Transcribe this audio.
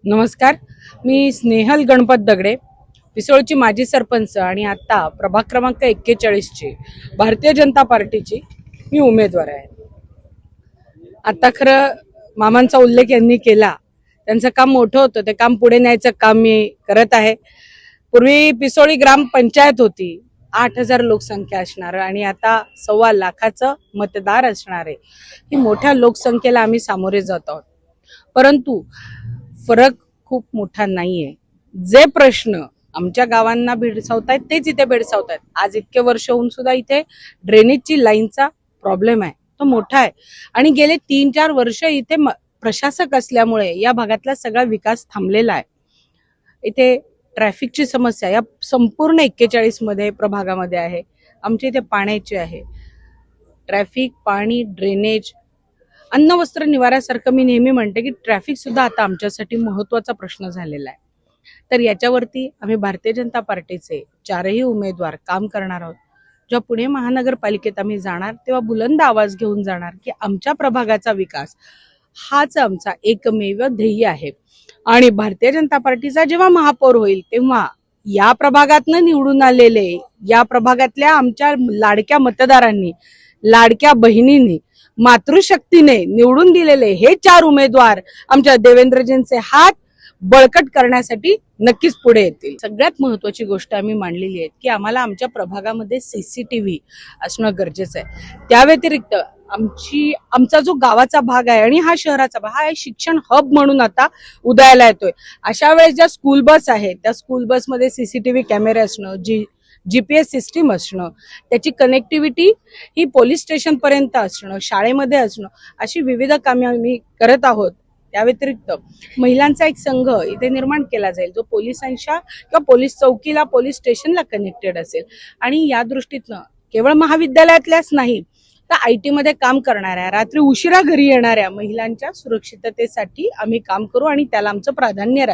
नमस्कार, मी स्नेहल गणपत दगडे, पिसोळची माजी सरपंच आणि आता प्रभाग क्रमांक 41 ची भारतीय जनता पार्टीची मी उमेदवार आहे। आता खरं मामांचा उल्लेख यांनी केला, त्यांचं काम मोठं होतं, ते काम पुढे न्यायचं काम मी करत आहे। पूर्वी पिसोळी ग्रामपंचायत होती, 8,000 लोकसंख्या असणार आणि आता 1.25 लाखाचं मतदार असणार आहे। ही मोठ्या लोकसंख्येला आम्ही सामोरे जात आहोत, परंतु फरक खूप मोठा नाहीये। जे प्रश्न आमच्या गावांना भेडसावतायत तेच इथे भेडसावतायत। आज इतके वर्ष होऊन सुद्धा इथे ड्रेनेजची लाईनचा प्रॉब्लेम आहे, तो मोठा आहे आणि गेले 3-4 वर्ष इथे प्रशासक असल्यामुळे या भागातला सगळा विकास थांबलेला आहे। इथे ट्रॅफिकची समस्या या संपूर्ण 41 मध्ये प्रभागामध्ये आहे। आमच्या इथे पाण्याची आहे, ट्रॅफिक, पाणी, ड्रेनेज, अन्न वस्त्र निवाऱ्यासारखं मी नेहमी म्हणते की ट्रॅफिक सुद्धा आता आमच्यासाठी महत्त्वाचा प्रश्न झालेला आहे। तर याच्यावरती आम्ही भारतीय जनता पार्टीचे 4ही उमेदवार काम करणार आहोत। जेव्हा पुणे महानगरपालिकेत आम्ही जाणार तेव्हा बुलंद आवाज घेऊन जाणार की आमच्या प्रभागाचा विकास हाच आमचा एकमेव ध्येय आहे। आणि भारतीय जनता पार्टीचा जेव्हा महापौर होईल तेव्हा या प्रभागातनं निवडून आलेले, या प्रभागातल्या आमच्या लाडक्या मतदारांनी, लाडक्या बहिणींनी, मातृशक्तीने निवडून दिलेले हे 4 उमेदवार आमच्या देवेंद्रजींचे हात बळकट करण्यासाठी नक्कीच पुढे येतील। सगळ्यात महत्त्वाची गोष्ट आम्ही मांडलेली आहे की आम्हाला आमच्या प्रभागामध्ये सीसीटीव्ही असणं गरजेचं आहे। त्या व्यतिरिक्त आमचा जो गावाचा भाग आहे आणि हा शहराचा भाग हा शिक्षण हब म्हणून आता उदयाला येतोय। अशा वेळेस ज्या स्कूल बस आहेत त्या स्कूल बसमध्ये सीसीटीव्ही कॅमेरे असणं, जीपीएस सिस्टीम असणं, त्याची कनेक्टिव्हिटी ही पोलीस स्टेशन पर्यंत असणं, शाळेमध्ये असणं, अशी विविध कामे आम्ही करत आहोत। त्या व्यतिरिक्त महिलांचा एक संघ इथे निर्माण केला जाईल जो पोलिसांच्या किंवा पोलीस चौकीला, पोलीस स्टेशनला कनेक्टेड असेल आणि या दृष्टीतनं केवळ महाविद्यालयातल्याच नाही तर IT मध्ये काम करणाऱ्या, रात्री उशिरा घरी येणाऱ्या महिलांच्या सुरक्षिततेसाठी आम्ही काम करू आणि त्याला आमचं प्राधान्य राहील।